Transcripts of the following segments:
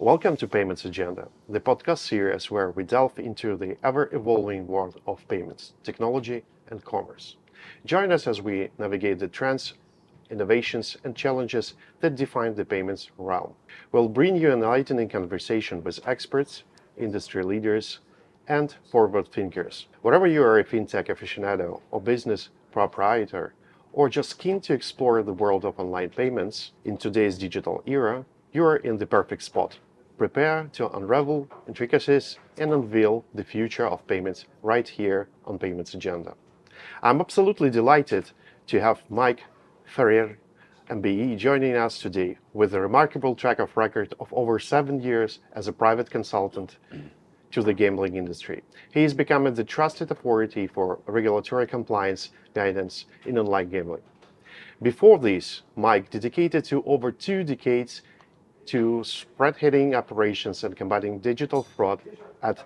Welcome to Payments Agenda, the podcast series where we delve into the ever-evolving world of payments, technology, and commerce. Join us as we navigate the trends, innovations, and challenges that define the payments realm. We'll bring you an enlightening conversation with experts, industry leaders, and forward thinkers. Whether you are a fintech aficionado or business proprietor, or just keen to explore the world of online payments in today's digital era, you are in the perfect spot. Prepare to unravel intricacies and unveil the future of payments right here on Payments Agenda. I'm absolutely delighted to have Mike Ferrier MBE joining us today with a remarkable track record of over 7 years as a private consultant to the gambling industry. He is becoming the trusted authority for regulatory compliance guidance in online gambling. Before this, Mike dedicated to over 2 decades to spread-hitting operations and combating digital fraud at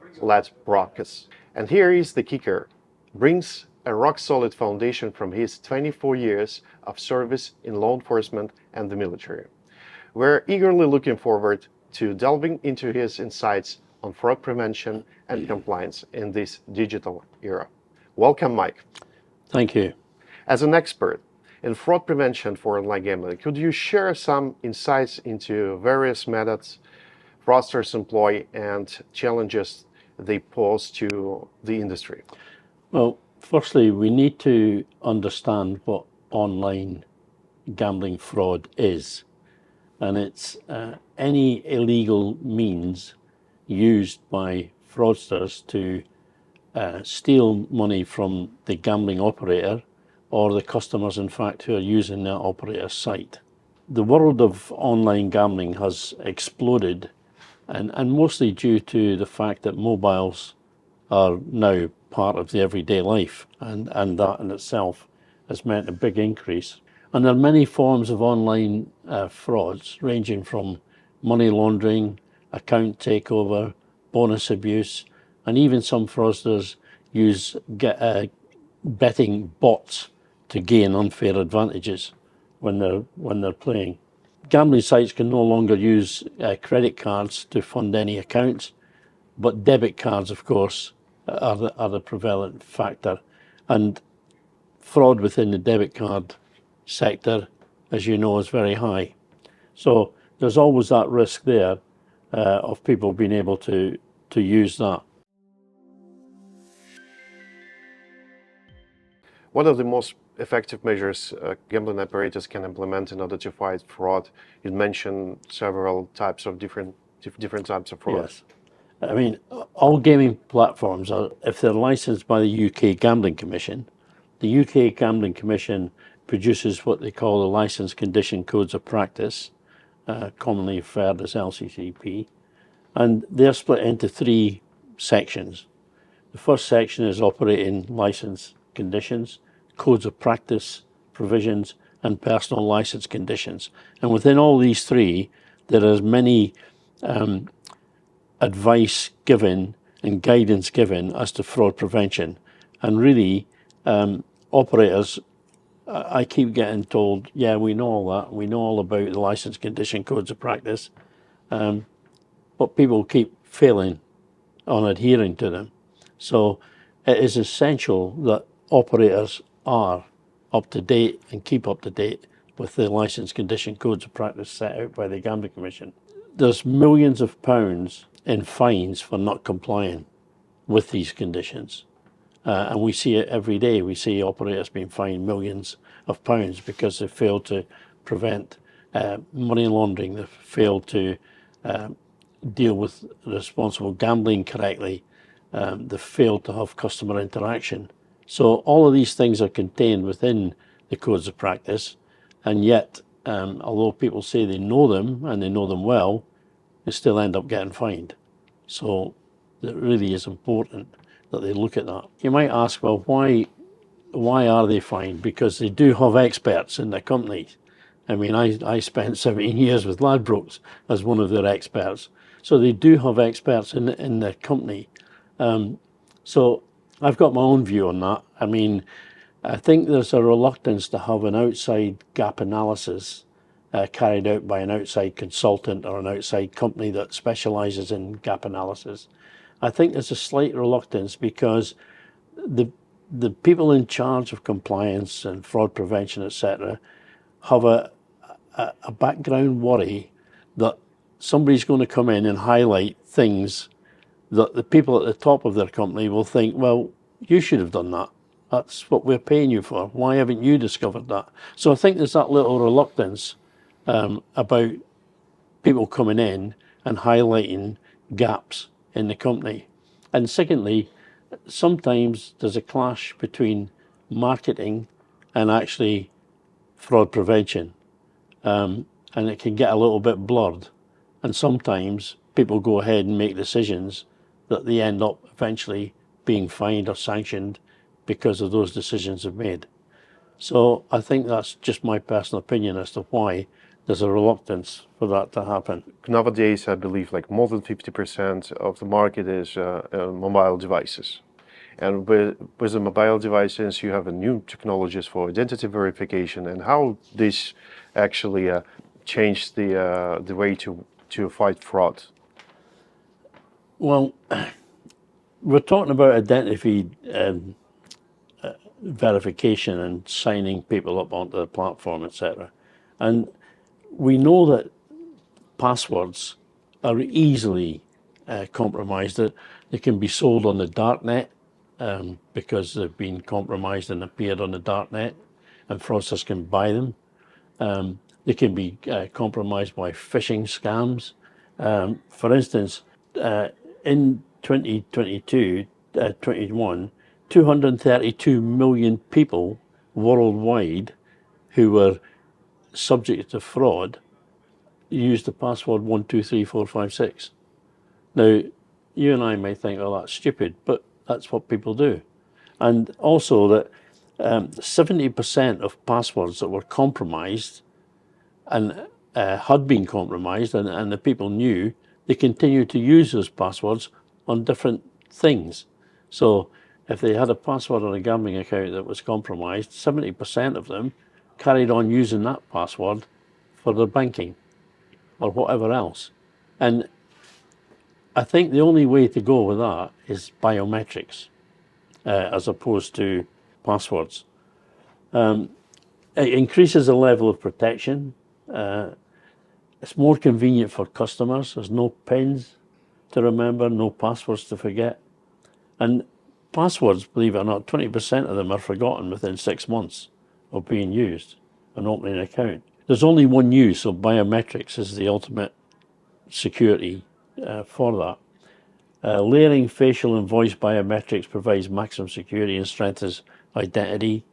Broadcast. And here is the kicker: brings a rock-solid foundation from his 24 years of service in law enforcement and the military. We're eagerly looking forward to delving into his insights on fraud prevention and compliance in this digital era. Welcome, Mike. Thank you. As an expert in fraud prevention for online gambling, could you share some insights into various methods fraudsters employ and challenges they pose to the industry? Well, firstly, we need to understand what online gambling fraud is. And it's any illegal means used by fraudsters to steal money from the gambling operator or the customers, in fact, who are using that operator's site. The world of online gambling has exploded, and mostly due to the fact that mobiles are now part of the everyday life, and that in itself has meant a big increase. And there are many forms of online frauds, ranging from money laundering, account takeover, bonus abuse, and even some fraudsters use betting bots to gain unfair advantages when they're playing. Gambling sites can no longer use credit cards to fund any accounts, but debit cards, of course, are the prevalent factor. And fraud within the debit card sector, as you know, is very high. So there's always that risk there of people being able to use that. One of the most effective measures gambling operators can implement in order to fight fraud, you mentioned several types of different types of fraud. Yes. I mean, all gaming platforms are, if they're licensed by the UK Gambling Commission, the UK Gambling Commission produces what they call the License Condition Codes of Practice, commonly referred as LCCP, and they're split into 3 sections. The first section is operating license conditions, codes of practice, provisions, and personal license conditions. And within all these 3, there is many advice given and guidance given as to fraud prevention. And really, operators, I keep getting told, yeah, we know all that. We know all about the license condition codes of practice. But people keep failing on adhering to them. So it is essential that operators are up to date and keep up to date with the license condition codes of practice set out by the Gambling Commission. There's millions of pounds in fines for not complying with these conditions. And we see it every day. We see operators being fined millions of pounds because they failed to prevent money laundering, they failed to deal with responsible gambling correctly, they failed to have customer interaction. So all of these things are contained within the codes of practice, and yet, although people say they know them and they know them well, they still end up getting fined. So it really is important that they look at that. You might ask, well, why are they fined? Because they do have experts in their companies. I mean, I spent 17 years with Ladbrokes as one of their experts. So they do have experts in their company. So I've got my own view on that. I mean, I think there's a reluctance to have an outside gap analysis carried out by an outside consultant or an outside company that specializes in gap analysis. I think there's a slight reluctance because the people in charge of compliance and fraud prevention, etc., have a background worry that somebody's going to come in and highlight things that the people at the top of their company will think, well, you should have done that. That's what we're paying you for. Why haven't you discovered that? So I think there's that little reluctance about people coming in and highlighting gaps in the company. And secondly, sometimes there's a clash between marketing and actually fraud prevention. And it can get a little bit blurred. And sometimes people go ahead and make decisions that they end up eventually being fined or sanctioned because of those decisions they've made. So I think that's just my personal opinion as to why there's a reluctance for that to happen. Nowadays, I believe like more than 50% of the market is mobile devices. And with the mobile devices, you have a new technologies for identity verification, and how this actually changed the way to fight fraud. Well, we're talking about identity verification and signing people up onto the platform, etc. And we know that passwords are easily compromised. They can be sold on the darknet because they've been compromised and appeared on the darknet, and fraudsters can buy them. They can be compromised by phishing scams. For instance, in 2022, 21, 232 million people worldwide who were subject to fraud used the password 123456. Now, you and I may think, oh, that's stupid, but that's what people do. And also that 70% of passwords that were compromised and had been compromised and the people knew, they continued to use those passwords on different things. So if they had a password on a gambling account that was compromised, 70% of them carried on using that password for their banking or whatever else. And I think the only way to go with that is biometrics as opposed to passwords. It increases the level of protection. It's more convenient for customers. There's no pins to remember, no passwords to forget. And passwords, believe it or not, 20% of them are forgotten within 6 months of being used and opening an account. There's only one use, so biometrics is the ultimate security for that. Layering facial and voice biometrics provides maximum security and strengthens identity,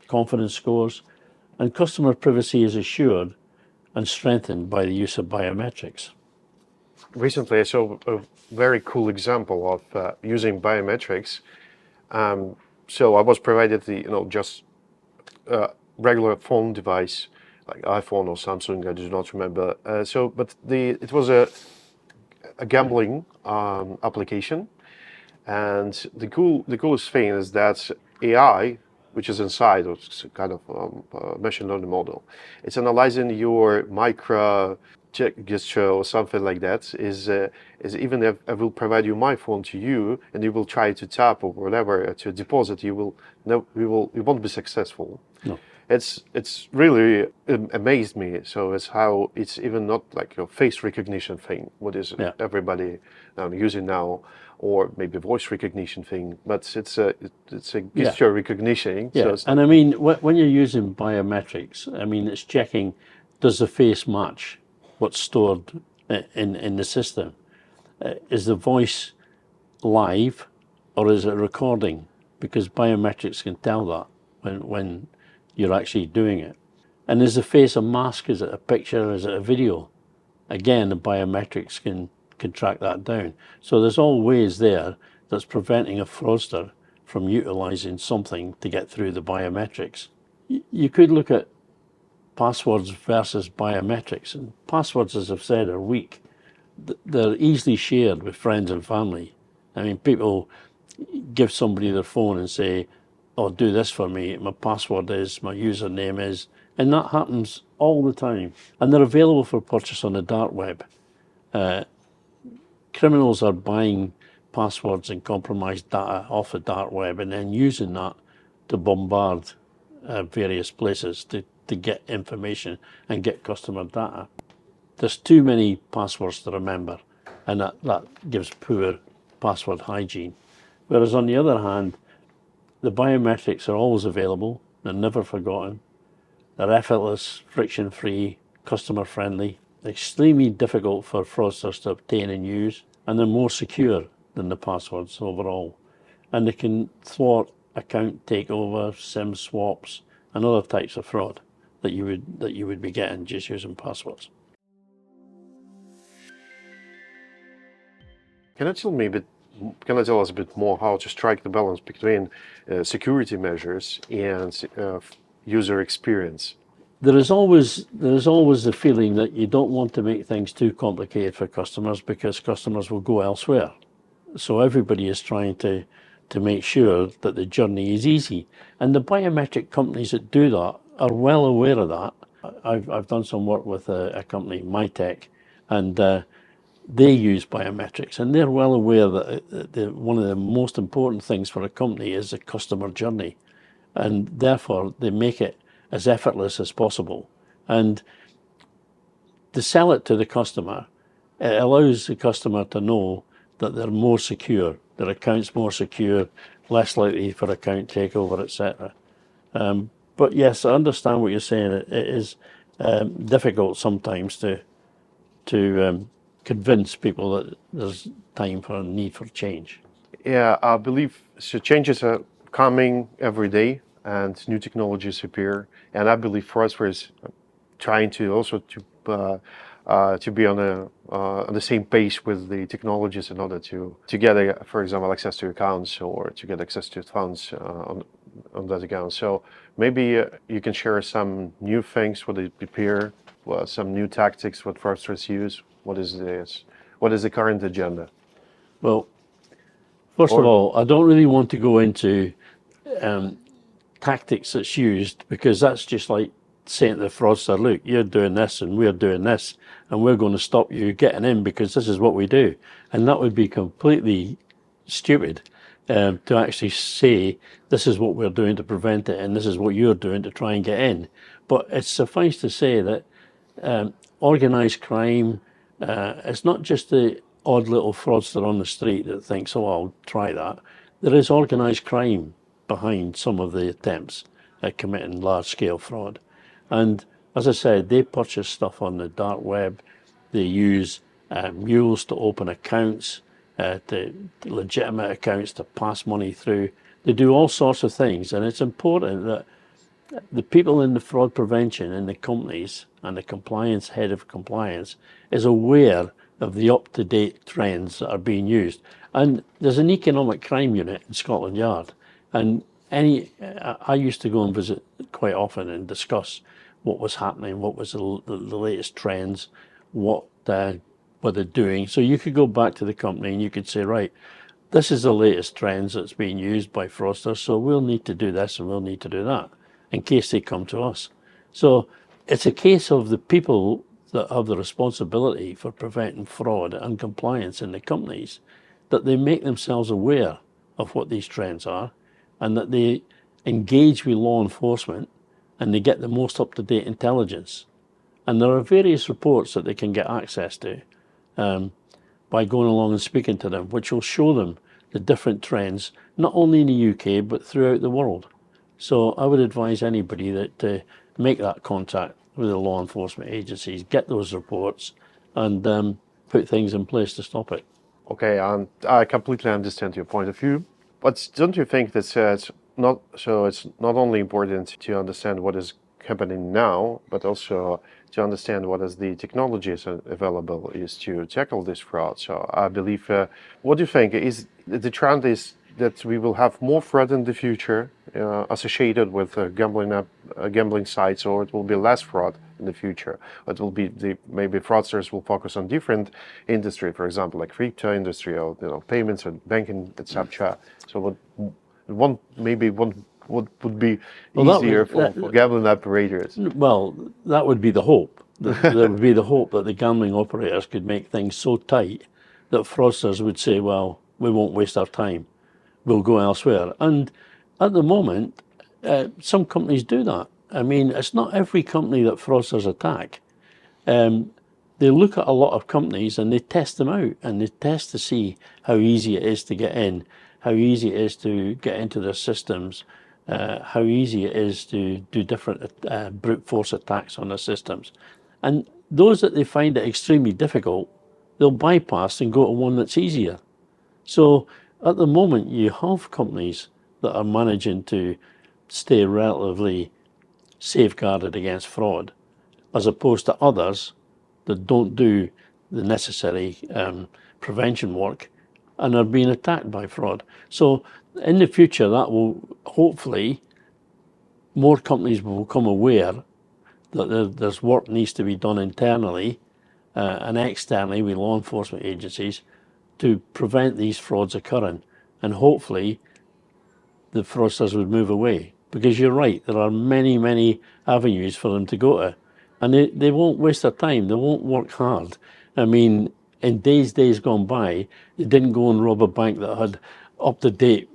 confidence scores, and customer privacy is assured and strengthened by the use of biometrics. Recently, I saw a very cool example of using biometrics. So I was provided the just regular phone device, like iPhone or Samsung. I do not remember. But it was a gambling application, and the coolest thing is that AI, which is inside, or it's kind of machine learning model, it's analyzing your micro gesture or something like that. Is even if I will provide you my phone to you and you will try to tap or whatever to deposit, you won't be successful. No. It's really amazed me. So it's how it's even not like a face recognition thing. What is everybody using now, or maybe voice recognition thing, but it's a gesture recognition. Yeah, So and I mean, when you're using biometrics, I mean, it's checking, does the face match what's stored in the system? Is the voice live or is it recording? Because biometrics can tell that when you're actually doing it. And is the face a mask? Is it a picture? Is it a video? Again, the biometrics can track that down. So there's all ways there that's preventing a fraudster from utilizing something to get through the biometrics. You could look at passwords versus biometrics, and passwords, as I've said, are weak. They're easily shared with friends and family. I mean, people give somebody their phone and say, oh, do this for me, my password is, my username is, And that happens all the time. And they're available for purchase on the dark web. Criminals are buying passwords and compromised data off the dark web and then using that to bombard various places to get information and get customer data. There's too many passwords to remember, and that gives poor password hygiene. Whereas on the other hand, the biometrics are always available, they're never forgotten, they're effortless, friction-free, customer-friendly, extremely difficult for fraudsters to obtain and use, and they're more secure than the passwords overall. And they can thwart account takeovers, SIM swaps, and other types of fraud that you would be getting just using passwords. Can you tell us a bit more how to strike the balance between security measures and user experience? There is always the feeling that you don't want to make things too complicated for customers because customers will go elsewhere. So everybody is trying to make sure that the journey is easy. And the biometric companies that do that are well aware of that. I've done some work with a company, MyTech, and they use biometrics, and they're well aware that one of the most important things for a company is the customer journey, and therefore they make it as effortless as possible. And to sell it to the customer, it allows the customer to know that they're more secure, their account's more secure, less likely for account takeover, etc. But yes, I understand what you're saying. It is difficult sometimes to convince people that there's time for a need for change. Yeah, I believe so. Changes are coming every day, and new technologies appear. And I believe fraudsters trying to also to be on the same pace with the technologies in order to get, for example, access to accounts or to get access to funds on that account. So maybe you can share some new things what they appear, some new tactics what fraudsters use. What is this? What is the current agenda? Well, first of all, I don't really want to go into tactics that's used, because that's just like saying to the fraudster, look, you're doing this and we're doing this, and we're going to stop you getting in because this is what we do. And that would be completely stupid to actually say this is what we're doing to prevent it and this is what you're doing to try and get in. But it's suffice to say that organised crime, it's not just the odd little fraudster on the street that thinks, oh, I'll try that. There is organised crime behind some of the attempts at committing large-scale fraud. And as I said, they purchase stuff on the dark web. They use mules to open accounts, to legitimate accounts to pass money through. They do all sorts of things, and it's important that the people in the fraud prevention in the companies and the compliance head of compliance is aware of the up-to-date trends that are being used. And there's an economic crime unit in Scotland Yard, and I used to go and visit quite often and discuss what was happening, what was the latest trends, what they're doing. So you could go back to the company and you could say, right, this is the latest trends that's being used by fraudsters, so we'll need to do this and we'll need to do that in case they come to us. So it's a case of the people that have the responsibility for preventing fraud and compliance in the companies, that they make themselves aware of what these trends are, and that they engage with law enforcement and they get the most up-to-date intelligence. And there are various reports that they can get access to by going along and speaking to them, which will show them the different trends, not only in the UK, but throughout the world. So I would advise anybody that to make that contact with the law enforcement agencies, get those reports, and put things in place to stop it. Okay, and I completely understand your point of view, but don't you think that it's not only important to understand what is happening now, but also to understand what is the technologies available is to tackle this fraud? So I believe, what do you think is the trend is that we will have more fraud in the future associated with gambling sites, or it will be less fraud in the future? It will be maybe fraudsters will focus on different industry, for example, like crypto industry or payments and banking, etc. So one would be Well, easier for gambling operators. well, that would be the hope. That would be the hope that the gambling operators could make things so tight that fraudsters would say, well, we won't waste our time. We'll go elsewhere. And at the moment, some companies do that. I mean, it's not every company that fraudsters attack. They look at a lot of companies and they test them out, and they test to see how easy it is to get in, how easy it is to get into their systems, how easy it is to do different brute force attacks on their systems. And those that they find it extremely difficult, they'll bypass and go to one that's easier. So at the moment, you have companies that are managing to stay relatively safeguarded against fraud, as opposed to others that don't do the necessary prevention work and are being attacked by fraud. So in the future, that will hopefully, more companies will become aware that there's work needs to be done internally and externally with law enforcement agencies to prevent these frauds occurring. And hopefully the fraudsters would move away, because you're right, there are many, many avenues for them to go to. And they won't waste their time, they won't work hard. I mean, in days gone by, they didn't go and rob a bank that had up-to-date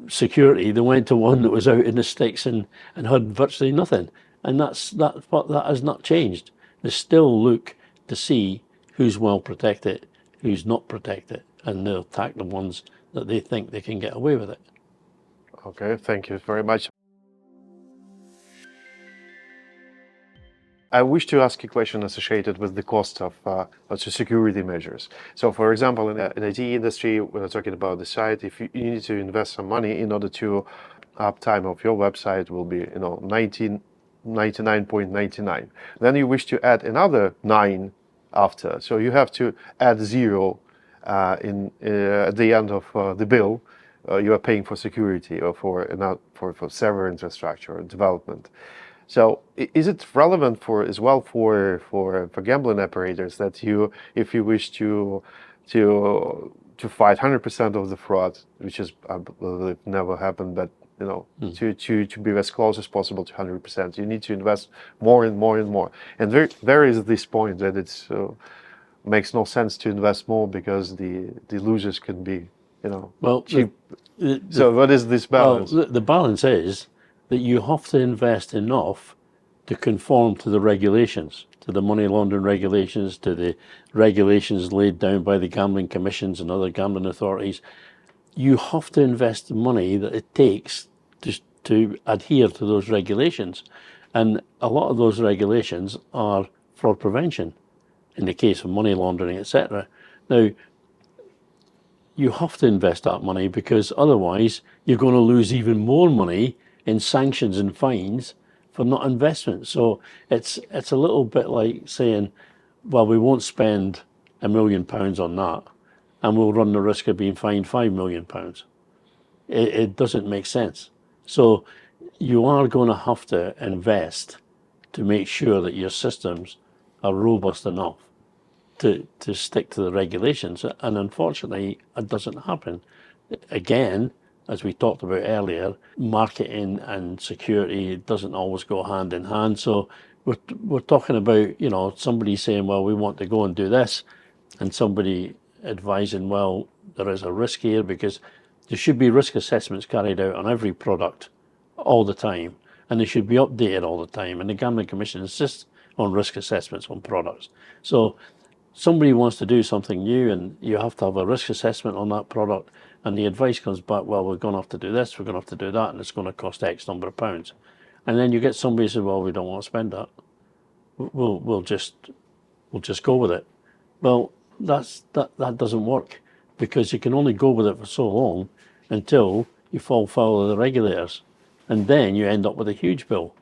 security. They went to one that was out in the sticks and had virtually nothing. And that has not changed. They still look to see who's well protected, who's not protected, and they'll attack the ones that they think they can get away with it. Okay, thank you very much. I wish to ask a question associated with the cost of security measures. So, for example, in the IT industry, when we're talking about the site, if you need to invest some money in order to uptime of your website will be 99.99. Then you wish to add another 9 after, so you have to add 0 at the end of the bill. You are paying for security or for server infrastructure or development. So is it relevant for gambling operators that if you wish to fight 100% of the fraud, which is I believe never happened, but to be as close as possible to 100%, you need to invest more and more and more. And there is this point that it's makes no sense to invest more because the losers can be cheap. So what is this balance? Well, the balance is that you have to invest enough to conform to the regulations, to the money laundering regulations, to the regulations laid down by the gambling commissions and other gambling authorities. You have to invest the money that it takes to adhere to those regulations. And a lot of those regulations are fraud prevention in the case of money laundering, etc. Now, you have to invest that money because otherwise you're going to lose even more money in sanctions and fines for not investment. So it's a little bit like saying, well, we won't spend £1 million on that and we'll run the risk of being fined £5 million. It doesn't make sense. So you are going to have to invest to make sure that your systems are robust enough to stick to the regulations. And unfortunately, it doesn't happen. Again, as we talked about earlier, marketing and security doesn't always go hand in hand. So we're talking about, somebody saying, well, we want to go and do this, and somebody advising, well, there is a risk here, because there should be risk assessments carried out on every product all the time, and they should be updated all the time. And the Gambling Commission insists on risk assessments on products. So somebody wants to do something new, and you have to have a risk assessment on that product, and the advice comes back, well, we're going to have to do this, we're going to have to do that, and it's going to cost X number of pounds. And then you get somebody who says, well, we don't want to spend that. We'll just go with it. Well, that doesn't work, because you can only go with it for so long until you fall foul of the regulators, and then you end up with a huge bill.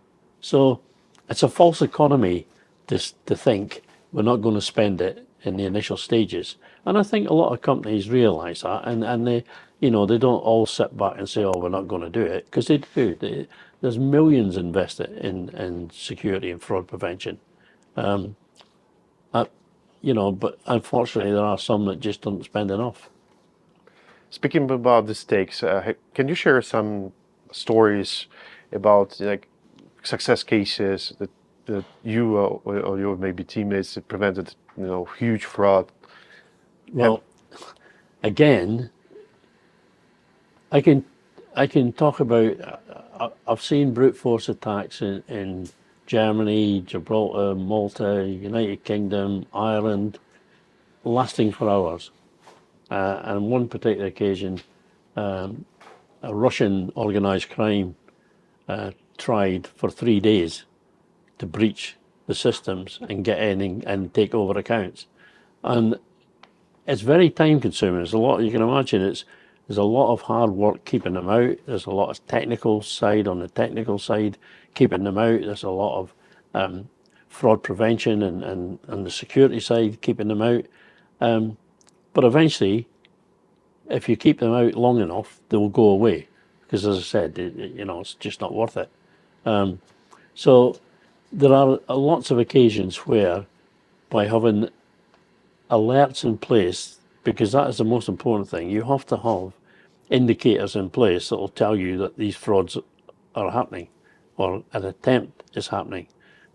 So it's a false economy to think we're not going to spend it in the initial stages. And I think a lot of companies realise that, and they don't all sit back and say, oh, we're not going to do it, because they do. There's millions invested in security and fraud prevention. But unfortunately there are some that just don't spend enough. Speaking about the stakes, can you share some stories about like success cases that you or your maybe teammates that prevented huge fraud? Well, again, I can talk about. I've seen brute force attacks in Germany, Gibraltar, Malta, United Kingdom, Ireland, lasting for hours. And on one particular occasion, a Russian organised crime tried for 3 days to breach the systems and get in and take over accounts. And it's very time consuming. There's a lot, you can imagine, there's a lot of hard work keeping them out. There's a lot of technical side on the technical side, keeping them out. There's a lot of fraud prevention and the security side, keeping them out. But eventually, if you keep them out long enough, they will go away. Because as I said, it's just not worth it. So there are lots of occasions where by having alerts in place, because that is the most important thing, you have to have indicators in place that will tell you that these frauds are happening or an attempt is happening.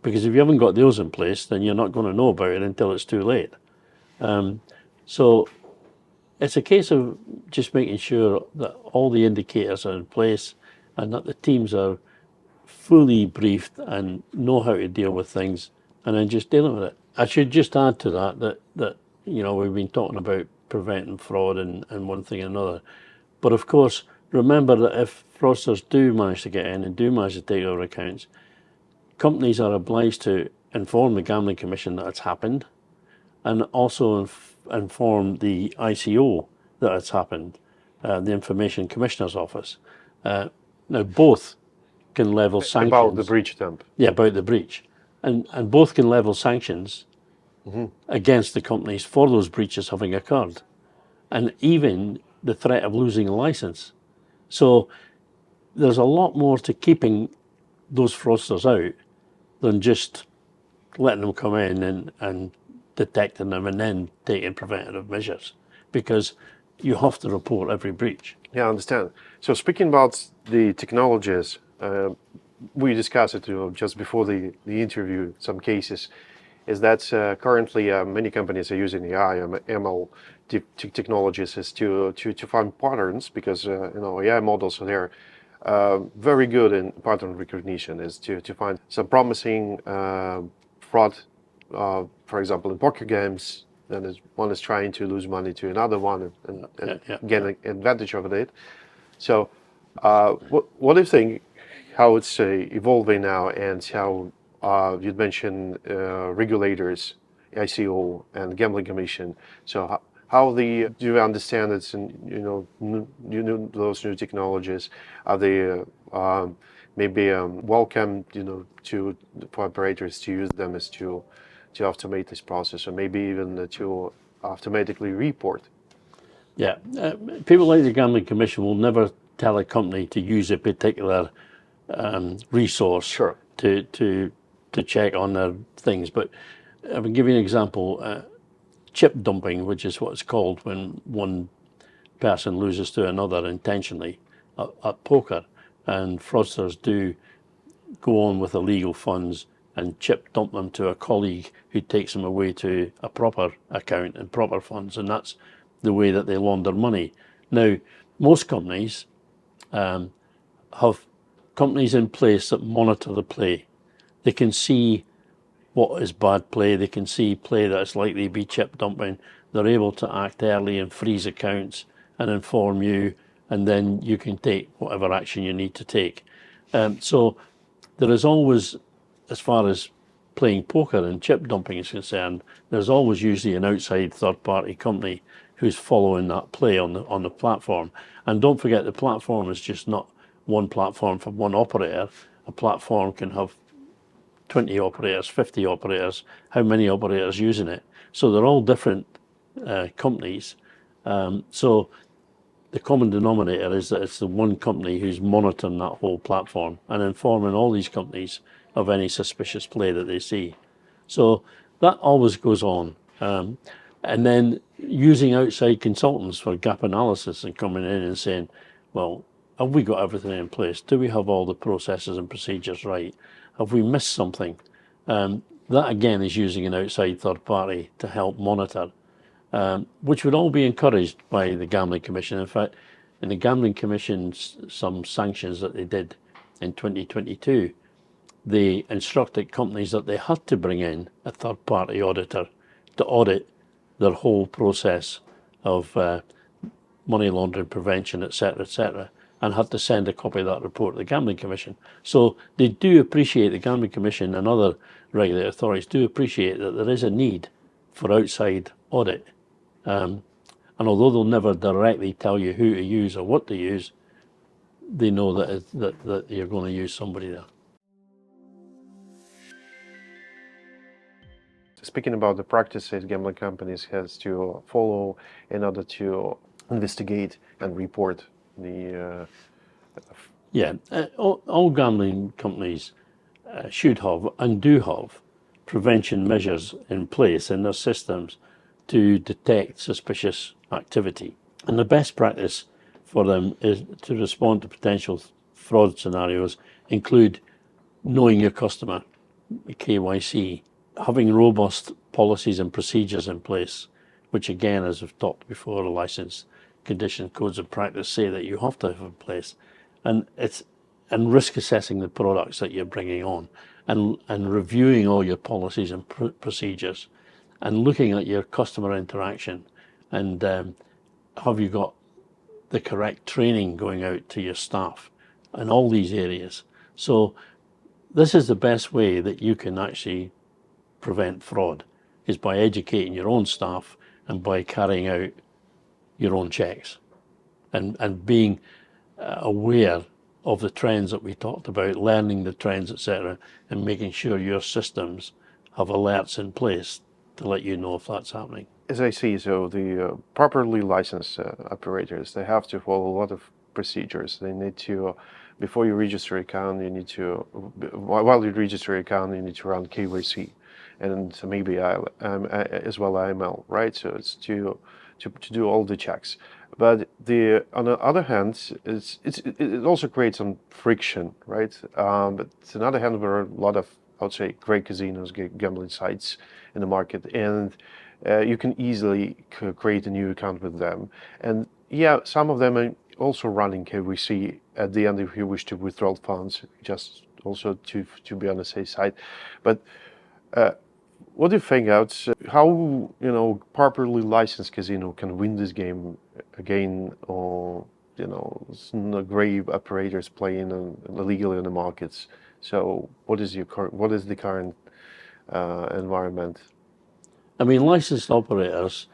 Because if you haven't got those in place, then you're not going to know about it until it's too late. So it's a case of just making sure that all the indicators are in place and that the teams are fully briefed and know how to deal with things, and then just dealing with it. I should just add to that we've been talking about preventing fraud and one thing and another. But of course, remember that if fraudsters do manage to get in and do manage to take over accounts, companies are obliged to inform the Gambling Commission that it's happened, and also inform the ICO that it's happened, the Information Commissioner's Office. Now, both can level sanctions. About the breach attempt. Yeah, about the breach. And both can level sanctions against the companies for those breaches having occurred. And even the threat of losing a license. So there's a lot more to keeping those fraudsters out than just letting them come in and detecting them and then taking preventative measures, because you have to report every breach. Yeah, I understand. So speaking about the technologies, we discussed it just before the interview, some cases, is that currently many companies are using AI and ML technologies is to find patterns, because AI models are there. Very good in pattern recognition is to find some promising fraud, for example, in poker games. Then one is trying to lose money to another one and get an advantage of it. So what do you think, how it's evolving now, and how you'd mentioned regulators, ICO and Gambling Commission. So how do you understand it's those new technologies? Are they maybe welcome for operators to use them as to automate this process, or maybe even to automatically report? Yeah, people like the Gambling Commission will never tell a company to use a particular resource Sure. to check on their things. But I will give you an example. Chip dumping, which is what it's called when one person loses to another intentionally at poker, and fraudsters do go on with illegal funds and chip dump them to a colleague who takes them away to a proper account and proper funds, and that's the way that they launder money. Now, most companies have companies in place that monitor the play. They can see what is bad play, they can see play that is likely to be chip dumping. They're able to act early and freeze accounts and inform you, and then you can take whatever action you need to take. So there is always, as far as playing poker and chip dumping is concerned, there's always usually an outside third-party company who's following that play on the platform. And don't forget, the platform is just not one platform for one operator. A platform can have 20 operators, 50 operators, how many operators using it. So they're all different companies. So the common denominator is that it's the one company who's monitoring that whole platform and informing all these companies of any suspicious play that they see. So that always goes on. And then using outside consultants for gap analysis and coming in and saying, well, Have we got everything in place? Do we have all the processes and procedures right? Have we missed something? That again is using an outside third party to help monitor, which would all be encouraged by the Gambling Commission. In fact, in the Gambling Commission's some sanctions that they did in 2022, they instructed companies that they had to bring in a third party auditor to audit their whole process of money laundering prevention, etc., and had to send a copy of that report to the Gambling Commission. So they do appreciate, the Gambling Commission and other regulatory authorities do appreciate that there is a need for outside audit. And although they'll never directly tell you who to use or what to use, they know that you're going to use somebody there. Speaking about the practices gambling companies has to follow in order to investigate and report the all gambling companies should have and do have prevention measures in place in their systems to detect suspicious activity. And the best practice for them is to respond to potential fraud scenarios include knowing your customer, KYC, having robust policies and procedures in place, which again, as we've talked before, the license condition codes of practice say that you have to have in place, and risk assessing the products that you're bringing on, and reviewing all your policies and procedures, and looking at your customer interaction, and have you got the correct training going out to your staff in all these areas. So this is the best way that you can actually prevent fraud, is by educating your own staff and by carrying out your own checks and being aware of the trends that we talked about, learning the trends, etc., and making sure your systems have alerts in place to let you know if that's happening. As I see, so the properly licensed operators, they have to follow a lot of procedures. They need to, before you register an account, you need to, while you register an account, you need to run KYC, and maybe as well AML, right? So it's to do all the checks. But on the other hand, it also creates some friction, right? But on the other hand, there are a lot of, I would say, great casinos, gambling sites in the market, and you can easily create a new account with them. And yeah, some of them are also running KYC at the end if you wish to withdraw funds, just also to be on the safe side. But what do you think out how properly licensed casino can win this game again, or gray operators playing illegally in the markets? So what is the current environment? I mean, licensed operators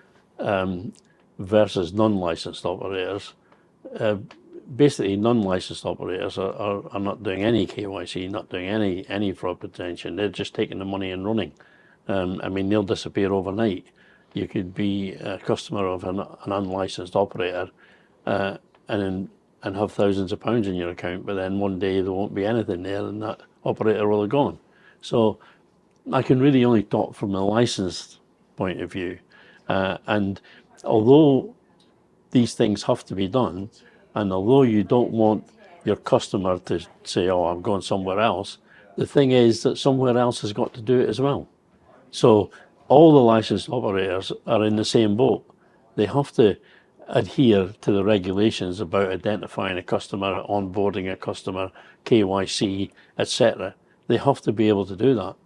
versus non-licensed operators. Basically, non-licensed operators are not doing any KYC, not doing any fraud prevention. They're just taking the money and running. I mean, they'll disappear overnight. You could be a customer of an unlicensed operator and have thousands of pounds in your account, but then one day there won't be anything there and that operator will have gone. So I can really only talk from a licensed point of view. And although these things have to be done, and although you don't want your customer to say, oh, I'm going somewhere else, the thing is that somewhere else has got to do it as well. So all the licensed operators are in the same boat. They have to adhere to the regulations about identifying a customer, onboarding a customer, KYC, etc. They have to be able to do that.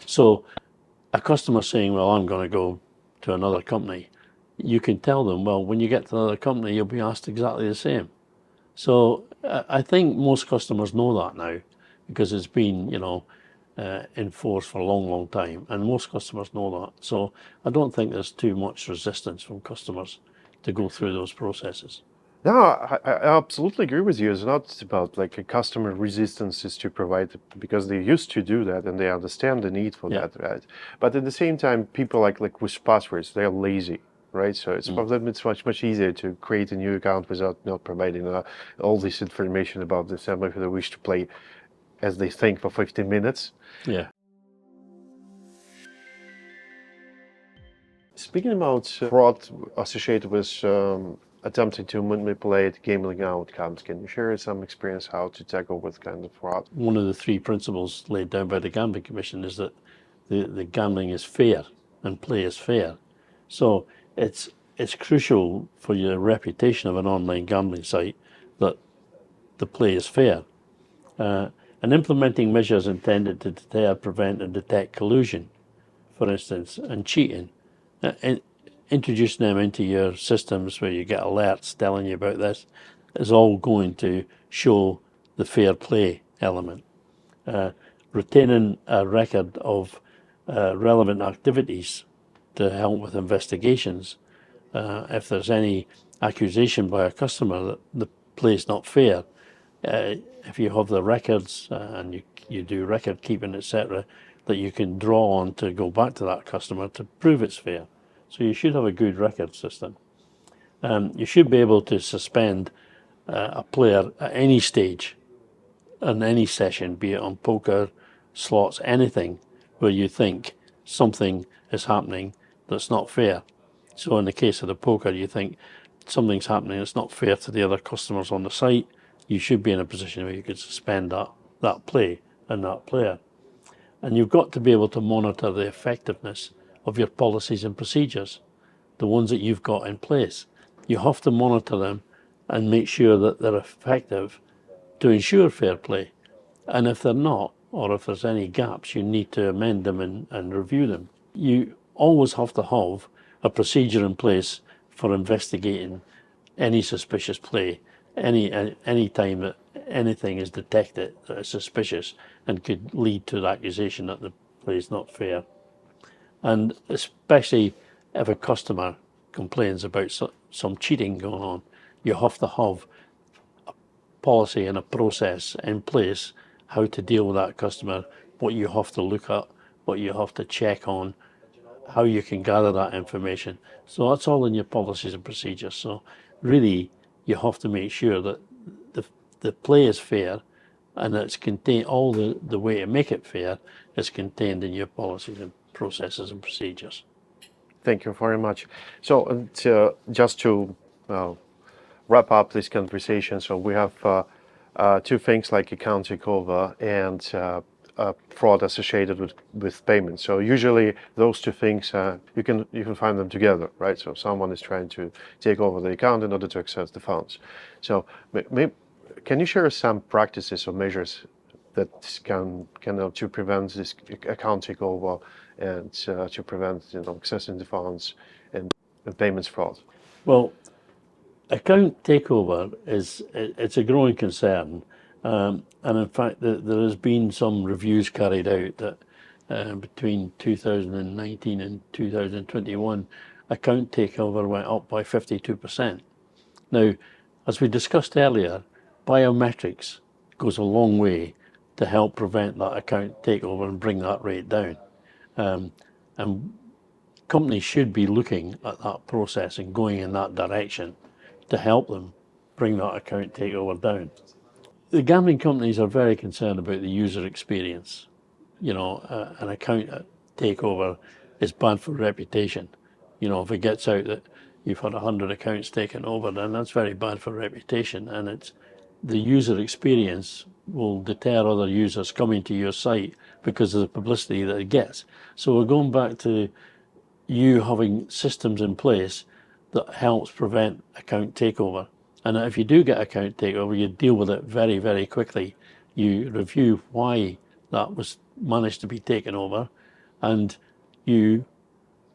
So a customer saying, well, I'm going to go to another company, you can tell them, well, when you get to another company, you'll be asked exactly the same. So I think most customers know that now, because it's been, enforced for a long time, and most customers know that. So I don't think there's too much resistance from customers to go through those processes. No, I absolutely agree with you. It's not about like a customer resistance is to provide, because they used to do that and they understand the need for that, right? But at the same time, people like with passwords, they're lazy, right? So it's for them, it's much easier to create a new account without not providing all this information about the somebody who they wish to play as they think for 15 minutes. Yeah. Speaking about fraud associated with attempting to manipulate gambling outcomes. Can you share some experience how to tackle with kind of fraud? One of the three principles laid down by the Gambling Commission is that the gambling is fair and play is fair. So it's crucial for your reputation of an online gambling site that the play is fair. And implementing measures intended to deter, prevent and detect collusion, for instance, and cheating. Introducing them into your systems where you get alerts telling you about this is all going to show the fair play element. Retaining a record of relevant activities to help with investigations. If there's any accusation by a customer that the play is not fair, if you have the records and you do record keeping, etc., that you can draw on to go back to that customer to prove it's fair. So you should have a good record system. You should be able to suspend a player at any stage in any session, be it on poker, slots, anything where you think something is happening that's not fair. So in the case of the poker, you think something's happening that's not fair to the other customers on the site, you should be in a position where you could suspend that play and that player. And you've got to be able to monitor the effectiveness of your policies and procedures, the ones that you've got in place. You have to monitor them and make sure that they're effective to ensure fair play. And if they're not, or if there's any gaps, you need to amend them and review them. You always have to have a procedure in place for investigating any suspicious play, any time that anything is detected that is suspicious and could lead to the accusation that the play is not fair. And especially if a customer complains about some cheating going on, you have to have a policy and a process in place how to deal with that customer, what you have to look at, what you have to check on, how you can gather that information. So that's all in your policies and procedures. So really, you have to make sure that the play is fair and it's contained, all the way to make it fair is contained in your policies and processes and procedures. Thank you very much. So just to wrap up this conversation, so we have two things like account takeover and fraud associated with payments. So usually those two things you can find them together, right? So someone is trying to take over the account in order to access the funds. So can you share some practices or measures that can help to prevent this account takeover and to prevent accessing the funds and payments fraud? Well, account takeover it's a growing concern, and in fact there has been some reviews carried out that between 2019 and 2021 account takeover went up by 52%. Now, as we discussed earlier, biometrics goes a long way to help prevent that account takeover and bring that rate down. And companies should be looking at that process and going in that direction to help them bring that account takeover down. The gambling companies are very concerned about the user experience. An account takeover is bad for reputation. If it gets out that you've had 100 accounts taken over, then that's very bad for reputation, and it's the user experience will deter other users coming to your site because of the publicity that it gets. So we're going back to you having systems in place that helps prevent account takeover. And if you do get account takeover, you deal with it very, very quickly. You review why that was managed to be taken over, and you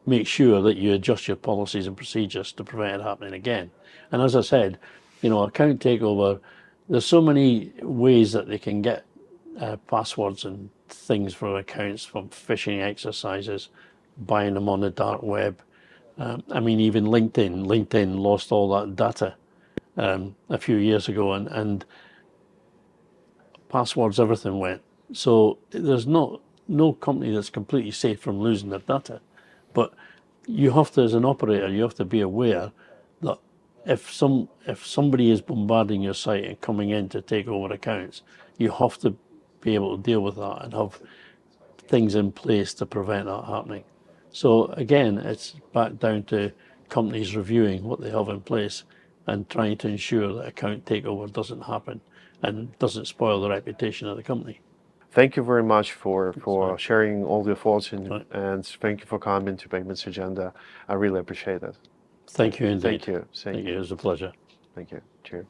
make sure that you adjust your policies and procedures to prevent it happening again. And as I said, account takeover, there's so many ways that they can get passwords and things for accounts, from phishing exercises, buying them on the dark web. Even LinkedIn lost all that data a few years ago, and passwords, everything went. So there's no company that's completely safe from losing their data. But you have to, as an operator, you have to be aware that if somebody is bombarding your site and coming in to take over accounts, you have to be able to deal with that and have things in place to prevent that happening. So again, it's back down to companies reviewing what they have in place and trying to ensure that account takeover doesn't happen and doesn't spoil the reputation of the company. Thank you very much for fine. sharing all your thoughts Right. and thank you for coming to Payments Agenda. I really appreciate it. Thank you indeed. Thank you. Thank you. It was a pleasure. Thank you. Cheers.